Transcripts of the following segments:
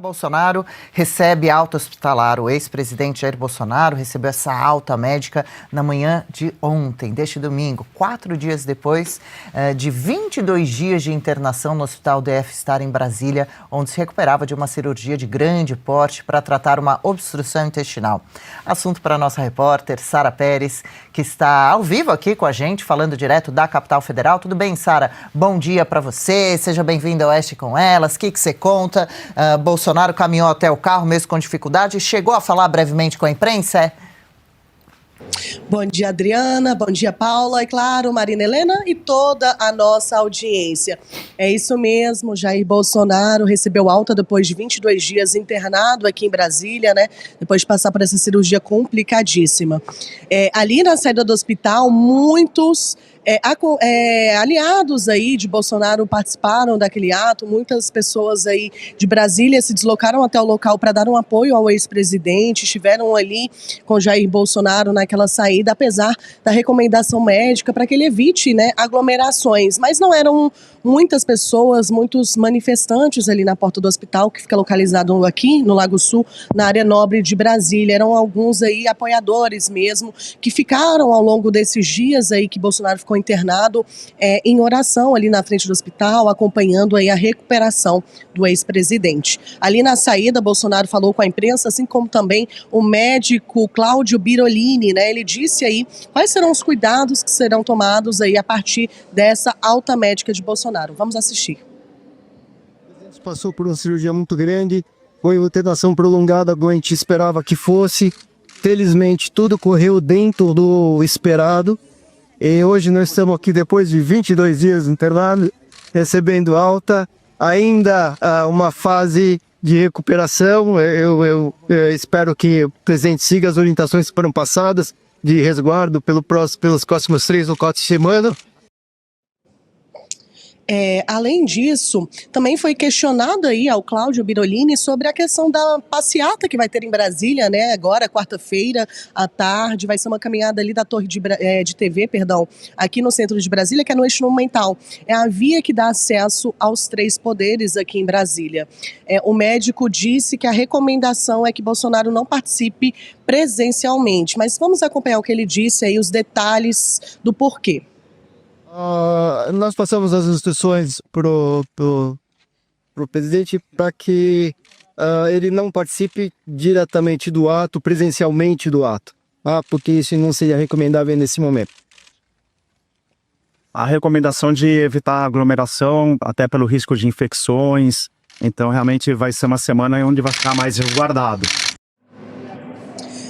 Bolsonaro recebe alta hospitalar. O ex-presidente Jair Bolsonaro recebeu essa alta médica na manhã de ontem, deste domingo, 4 dias depois de 22 dias de internação no Hospital DF Star em Brasília, onde se recuperava de uma cirurgia de grande porte para tratar uma obstrução intestinal. Assunto para a nossa repórter, Sara Pérez, que está ao vivo aqui com a gente, falando direto da capital federal. Tudo bem, Sara? Bom dia para você, seja bem-vinda ao Oeste com Elas. O que você conta? Bolsonaro caminhou até o carro, mesmo com dificuldade, chegou a falar brevemente com a imprensa, Bom dia, Adriana. Bom dia, Paula. E claro, Marina Helena e toda a nossa audiência. É isso mesmo, Jair Bolsonaro recebeu alta depois de 22 dias internado aqui em Brasília, né? Depois de passar por essa cirurgia complicadíssima. Ali na saída do hospital, muitos aliados aí de Bolsonaro participaram daquele ato. Muitas pessoas aí de Brasília se deslocaram até o local para dar um apoio ao ex-presidente, estiveram ali com Jair Bolsonaro naquela saída, apesar da recomendação médica para que ele evite, né, aglomerações. Mas não eram muitas pessoas, muitos manifestantes ali na porta do hospital, que fica localizado aqui no Lago Sul, na área nobre de Brasília. Eram alguns aí apoiadores mesmo, que ficaram ao longo desses dias aí que Bolsonaro ficou internado em oração ali na frente do hospital, acompanhando aí a recuperação do ex-presidente. Ali na saída, Bolsonaro falou com a imprensa, assim como também o médico Cláudio Birolini, né? Ele disse aí quais serão os cuidados que serão tomados aí a partir dessa alta médica de Bolsonaro. Vamos assistir. O presidente passou por uma cirurgia muito grande, foi uma internação prolongada, como a gente esperava que fosse. Felizmente, tudo correu dentro do esperado. E hoje nós estamos aqui depois de 22 dias internado, recebendo alta, ainda uma fase de recuperação. Eu espero que o presidente siga as orientações que foram passadas de resguardo pelas próximas 3 ou 4 semanas. Além disso, também foi questionado aí ao Cláudio Birolini sobre a questão da passeata que vai ter em Brasília, né? Agora, quarta-feira, à tarde, vai ser uma caminhada ali da torre de TV, aqui no centro de Brasília, que é no Eixo Monumental. É a via que dá acesso aos 3 poderes aqui em Brasília. O médico disse que a recomendação é que Bolsonaro não participe presencialmente, mas vamos acompanhar o que ele disse aí, os detalhes do porquê. Nós passamos as instruções pro presidente para que ele não participe diretamente do ato, presencialmente do ato, porque isso não seria recomendável nesse momento. A recomendação de evitar aglomeração, até pelo risco de infecções, então realmente vai ser uma semana onde vai ficar mais resguardado.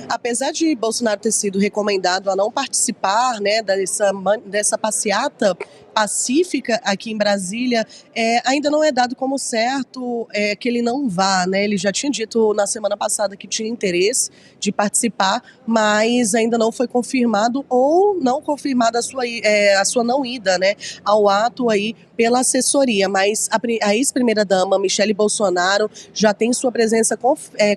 Apesar de Bolsonaro ter sido recomendado a não participar, né, dessa passeata pacífica aqui em Brasília, ainda não é dado como certo que ele não vá, né? Ele já tinha dito na semana passada que tinha interesse de participar, mas ainda não foi confirmado ou não confirmada a sua não ida, né, ao ato aí pela assessoria. Mas a ex-primeira-dama Michele Bolsonaro já tem sua presença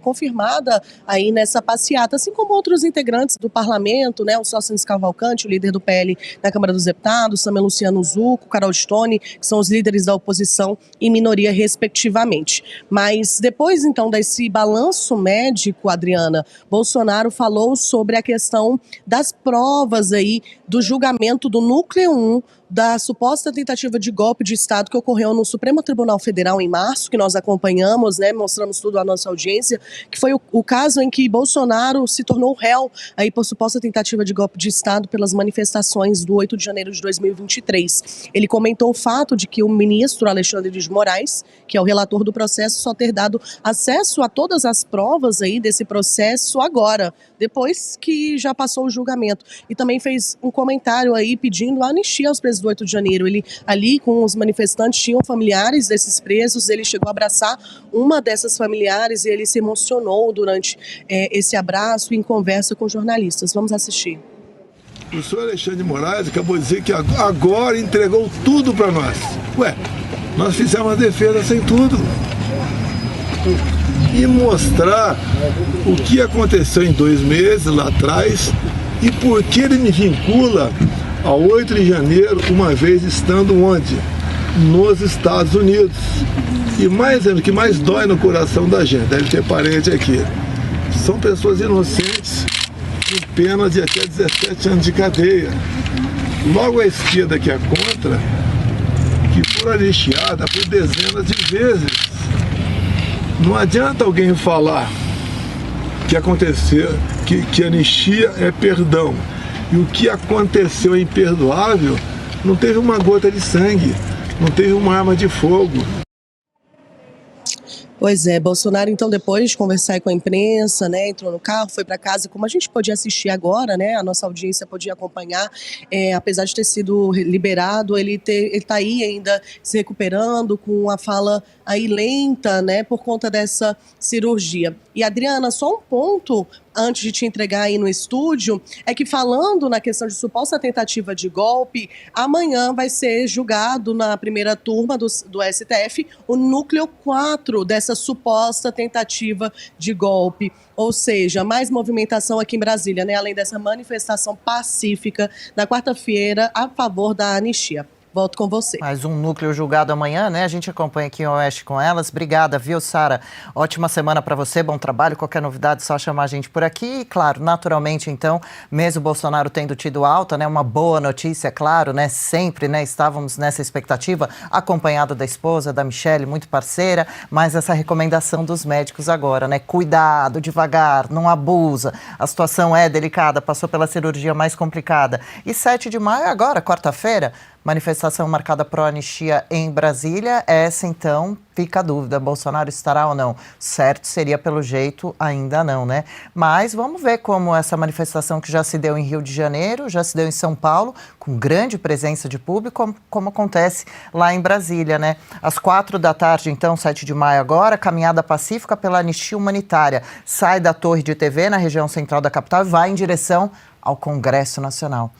confirmada aí nessa passeata, assim como outros integrantes do parlamento, né, o Sócrates Cavalcante, o líder do PL na Câmara dos Deputados, também Luciano Zucco, Carol Stone, que são os líderes da oposição e minoria, respectivamente. Mas depois, então, desse balanço médico, Adriana, Bolsonaro falou sobre a questão das provas aí do julgamento do Núcleo 1 da suposta tentativa de golpe de Estado que ocorreu no Supremo Tribunal Federal em março, que nós acompanhamos, né, mostramos tudo à nossa audiência, que foi o caso em que Bolsonaro se tornou réu aí por suposta tentativa de golpe de Estado pelas manifestações do 8 de janeiro de 2023. Ele comentou o fato de que o ministro Alexandre de Moraes, que é o relator do processo, só ter dado acesso a todas as provas aí desse processo agora, depois que já passou o julgamento. E também fez um comentário aí pedindo a anistia aos presos do 8 de janeiro. Ele ali com os manifestantes tinham familiares desses presos, ele chegou a abraçar uma dessas familiares e ele se emocionou durante esse abraço em conversa com jornalistas. Vamos assistir. O senhor Alexandre de Moraes acabou de dizer que agora entregou tudo para nós. Ué, nós fizemos a defesa sem tudo. E mostrar o que aconteceu em 2 meses lá atrás e por que ele me vincula ao 8 de janeiro, uma vez estando onde? nos Estados Unidos. E o que mais dói no coração da gente, deve ter parente aqui, são pessoas inocentes com pena de até 17 anos de cadeia. Logo a esquerda, que é contra, que for anistiada por dezenas de vezes. Não adianta alguém falar que aconteceu, que anistia é perdão. E o que aconteceu é imperdoável. Não teve uma gota de sangue, não teve uma arma de fogo. Pois é, Bolsonaro, então, depois de conversar com a imprensa, né, entrou no carro, foi para casa, como a gente podia assistir agora, né, a nossa audiência podia acompanhar, apesar de ter sido liberado, ele está aí ainda se recuperando, com a fala aí lenta, né, por conta dessa cirurgia. E, Adriana, só um ponto antes de te entregar aí no estúdio, é que falando na questão de suposta tentativa de golpe, amanhã vai ser julgado na primeira turma do STF o núcleo 4 dessa suposta tentativa de golpe. Ou seja, mais movimentação aqui em Brasília, né? Além dessa manifestação pacífica na quarta-feira a favor da anistia. Volto com você. Mais um núcleo julgado amanhã, né? A gente acompanha aqui o Oeste com elas. Obrigada, viu, Sara? Ótima semana para você, bom trabalho. Qualquer novidade, só chamar a gente por aqui. E, claro, naturalmente, então, mesmo o Bolsonaro tendo tido alta, né? Uma boa notícia, claro, né? Sempre, né? Estávamos nessa expectativa, acompanhado da esposa, da Michelle, muito parceira, mas essa recomendação dos médicos agora, né? Cuidado, devagar, não abusa. A situação é delicada, passou pela cirurgia mais complicada. E 7 de maio, agora, quarta-feira, manifestação marcada pró-anistia em Brasília. Essa, então, fica a dúvida, Bolsonaro estará ou não? Certo seria, pelo jeito, ainda não, né? Mas vamos ver como essa manifestação que já se deu em Rio de Janeiro, já se deu em São Paulo, com grande presença de público, como acontece lá em Brasília, né? Às 4 da tarde, então, 7 de maio agora, caminhada pacífica pela anistia humanitária. Sai da torre de TV, na região central da capital, e vai em direção ao Congresso Nacional.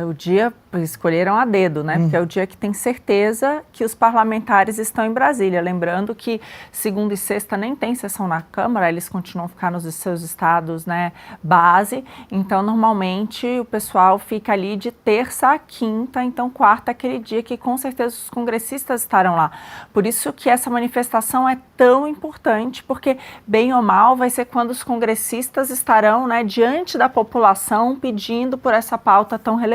O dia escolheram a dedo, né? Porque é o dia que tem certeza que os parlamentares estão em Brasília. Lembrando que segunda e sexta nem tem sessão na Câmara, eles continuam a ficar nos seus estados, né, base. Então, normalmente, o pessoal fica ali de terça a quinta, então quarta é aquele dia que com certeza os congressistas estarão lá. Por isso que essa manifestação é tão importante, porque bem ou mal vai ser quando os congressistas estarão, né, diante da população pedindo por essa pauta tão relevante.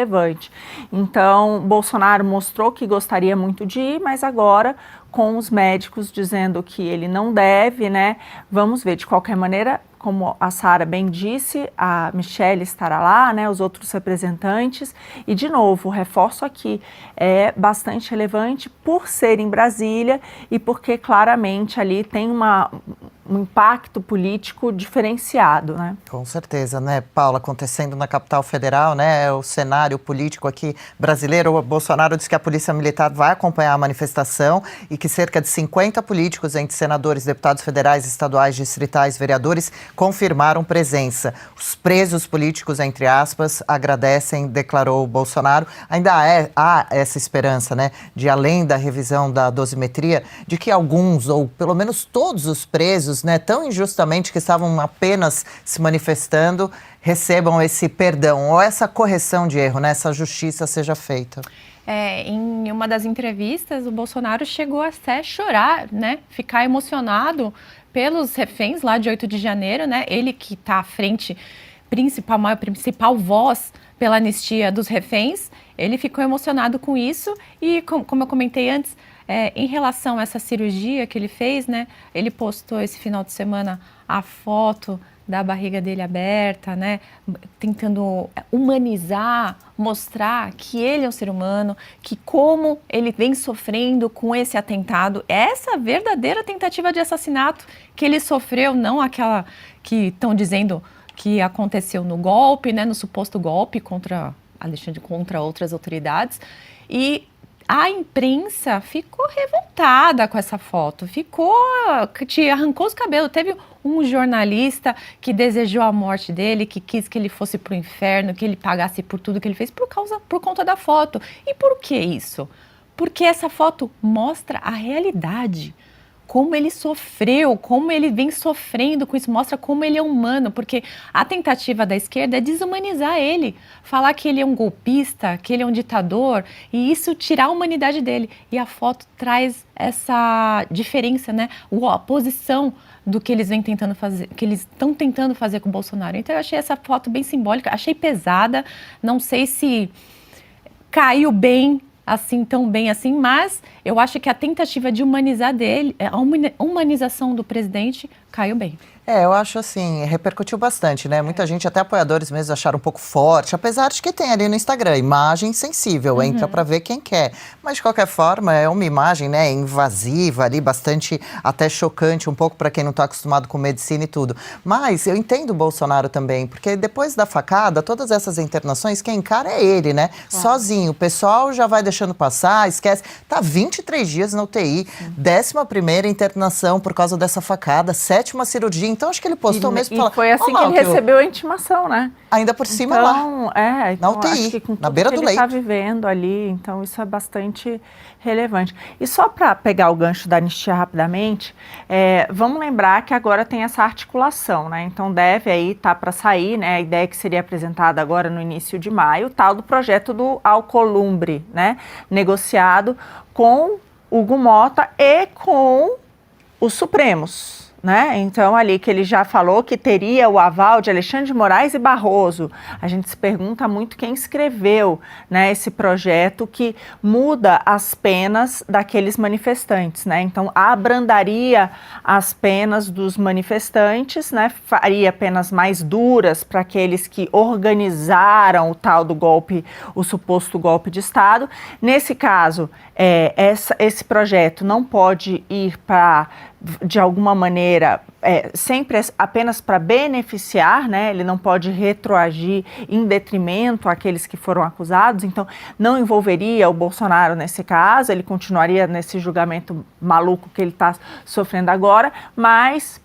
Então, Bolsonaro mostrou que gostaria muito de ir, mas agora, com os médicos dizendo que ele não deve, né? Vamos ver. De qualquer maneira, como a Sara bem disse, a Michelle estará lá, né? Os outros representantes. E, de novo, reforço aqui, é bastante relevante por ser em Brasília e porque claramente ali tem um impacto político diferenciado, né? Com certeza, né, Paula? Acontecendo na capital federal, né? O cenário político aqui brasileiro. O Bolsonaro disse que a Polícia Militar vai acompanhar a manifestação e que cerca de 50 políticos, entre senadores, deputados federais, estaduais, distritais, vereadores, confirmaram presença. Os presos políticos, entre aspas, agradecem, declarou o Bolsonaro. Ainda há essa esperança, né, de além da revisão da dosimetria, de que alguns, ou pelo menos todos os presos, né, tão injustamente que estavam apenas se manifestando, recebam esse perdão ou essa correção de erro, né, essa justiça seja feita. Em uma das entrevistas, o Bolsonaro chegou até a chorar, né, ficar emocionado pelos reféns lá de 8 de janeiro, né, ele que está à frente, principal voz pela anistia dos reféns, ele ficou emocionado com isso e, como eu comentei antes, em relação a essa cirurgia que ele fez, né, ele postou esse final de semana a foto da barriga dele aberta, né, tentando humanizar, mostrar que ele é um ser humano, que como ele vem sofrendo com esse atentado, essa verdadeira tentativa de assassinato que ele sofreu, não aquela que estão dizendo que aconteceu no golpe, né, no suposto golpe contra Alexandre, contra outras autoridades, e a imprensa ficou revoltada com essa foto, te arrancou os cabelos. Teve um jornalista que desejou a morte dele, que quis que ele fosse para o inferno, que ele pagasse por tudo que ele fez por conta da foto. E por que isso? Porque essa foto mostra a realidade. como ele sofreu, como ele vem sofrendo com isso, mostra como ele é humano, porque a tentativa da esquerda é desumanizar ele, falar que ele é um golpista, que ele é um ditador, e isso tirar a humanidade dele. E a foto traz essa diferença, né? A posição do que eles vêm tentando fazer, que eles estão tentando fazer com o Bolsonaro. Então eu achei essa foto bem simbólica, achei pesada, não sei se caiu bem, assim, tão bem assim, mas eu acho que a tentativa de humanizar dele, a humanização do presidente caiu bem. Eu acho assim, repercutiu bastante, né? Muita gente, até apoiadores mesmo, acharam um pouco forte, apesar de que tem ali no Instagram, imagem sensível, entra pra ver quem quer. Mas, de qualquer forma, é uma imagem, né, invasiva ali, bastante até chocante, um pouco para quem não está acostumado com medicina e tudo. Mas eu entendo o Bolsonaro também, porque depois da facada, todas essas internações, quem encara é ele, né? Sozinho. O pessoal já vai deixando passar, esquece. Tá 23 dias na UTI, 11ª internação por causa dessa facada, 7ª cirurgia. Então, acho que ele postou mesmo e falar, foi assim que ele recebeu a intimação, né? Ainda por cima então, lá, então, na UTI, acho que com na tudo beira que do ele leito. está vivendo ali, então isso é bastante relevante. E só para pegar o gancho da anistia rapidamente, vamos lembrar que agora tem essa articulação, né? Então deve aí estar para sair, né? A ideia que seria apresentada agora no início de maio, tal do projeto do Alcolumbre, né? Negociado com Hugo Mota e com os Supremos. Né? Então, ali que ele já falou que teria o aval de Alexandre de Moraes e Barroso. A gente se pergunta muito quem escreveu, né, esse projeto que muda as penas daqueles manifestantes. Né? Então, abrandaria as penas dos manifestantes, né? Faria penas mais duras para aqueles que organizaram o tal do golpe, o suposto golpe de Estado. Nesse caso, esse projeto não pode ir para, de alguma maneira, sempre apenas para beneficiar, né? Ele não pode retroagir em detrimento àqueles que foram acusados, então não envolveria o Bolsonaro nesse caso, ele continuaria nesse julgamento maluco que ele está sofrendo agora, mas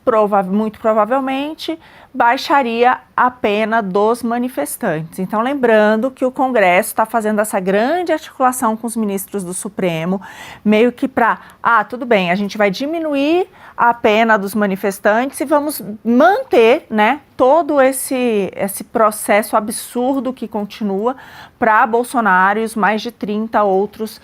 muito provavelmente baixaria a pena dos manifestantes. Então, lembrando que o Congresso está fazendo essa grande articulação com os ministros do Supremo, meio que para, tudo bem, a gente vai diminuir a pena dos manifestantes e vamos manter, né, todo esse processo absurdo que continua para Bolsonaro e os mais de 30 outros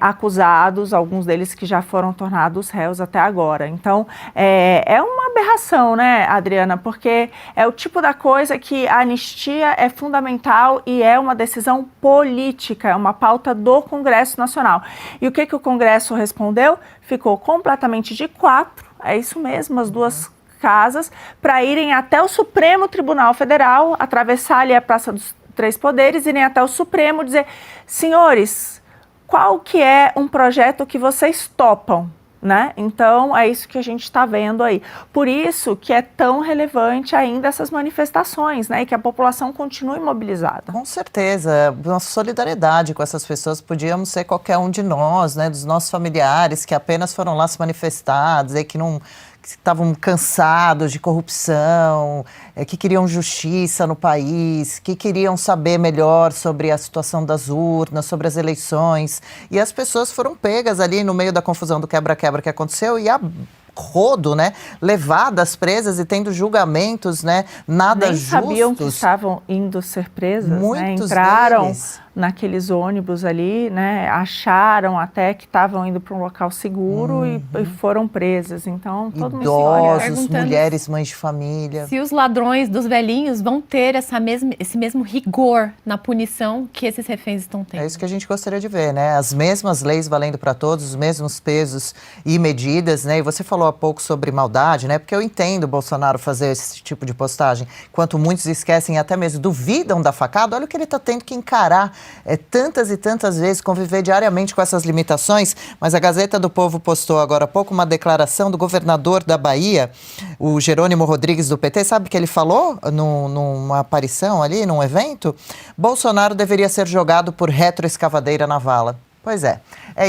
acusados, alguns deles que já foram tornados réus até agora. Então, é uma aberração, né, Adriana, porque é o tipo da coisa que a anistia é fundamental e é uma decisão política, é uma pauta do Congresso Nacional. E o que o Congresso respondeu? Ficou completamente de quatro, é isso mesmo, as duas casas, para irem até o Supremo Tribunal Federal, atravessar ali a Praça dos Três Poderes, irem até o Supremo dizer, senhores, qual que é um projeto que vocês topam? Né? Então, é isso que a gente está vendo aí. Por isso que é tão relevante ainda essas manifestações, né? E que a população continue mobilizada. Com certeza. Nossa solidariedade com essas pessoas, podíamos ser qualquer um de nós, né? Dos nossos familiares que apenas foram lá se manifestar, dizer que não... que estavam cansados de corrupção, que queriam justiça no país, que queriam saber melhor sobre a situação das urnas, sobre as eleições. E as pessoas foram pegas ali no meio da confusão do quebra-quebra que aconteceu e a rodo, né, levadas presas e tendo julgamentos, né, nada justos. Nem sabiam que estavam indo ser presas, Muitos né? Entraram deles naqueles ônibus ali, né, acharam até que estavam indo para um local seguro e foram presas. Então, todo mundo idosos, mulheres, mães de família. Se os ladrões dos velhinhos vão ter esse mesmo rigor na punição que esses reféns estão tendo. É isso que a gente gostaria de ver, né? As mesmas leis valendo para todos, os mesmos pesos e medidas, né? E você falou há pouco sobre maldade, né? Porque eu entendo o Bolsonaro fazer esse tipo de postagem. Enquanto muitos esquecem e até mesmo duvidam da facada, olha o que ele está tendo que encarar tantas e tantas vezes, conviver diariamente com essas limitações. Mas a Gazeta do Povo postou agora há pouco uma declaração do governador da Bahia, o Jerônimo Rodrigues do PT. Sabe o que ele falou numa aparição ali, num evento? Bolsonaro deveria ser jogado por retroescavadeira na vala. Pois é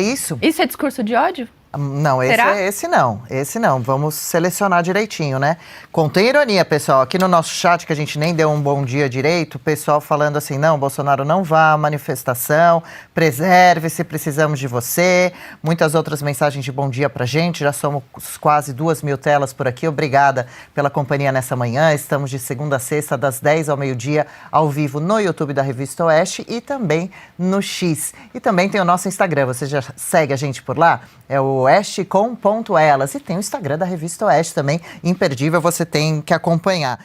isso. Isso é discurso de ódio? Não, Será? esse não. Vamos selecionar direitinho, né? Contém ironia, pessoal. Aqui no nosso chat, que a gente nem deu um bom dia direito, o pessoal falando assim, não, Bolsonaro não vá à manifestação, preserve-se, precisamos de você. Muitas outras mensagens de bom dia pra gente, já somos quase 2.000 telas por aqui. Obrigada pela companhia nessa manhã. Estamos de segunda a sexta, das 10 ao meio-dia, ao vivo no YouTube da Revista Oeste e também no X. E também tem o nosso Instagram, você já segue a gente por lá? É o oeste.com.elas. E tem o Instagram da Revista Oeste também, imperdível, você tem que acompanhar.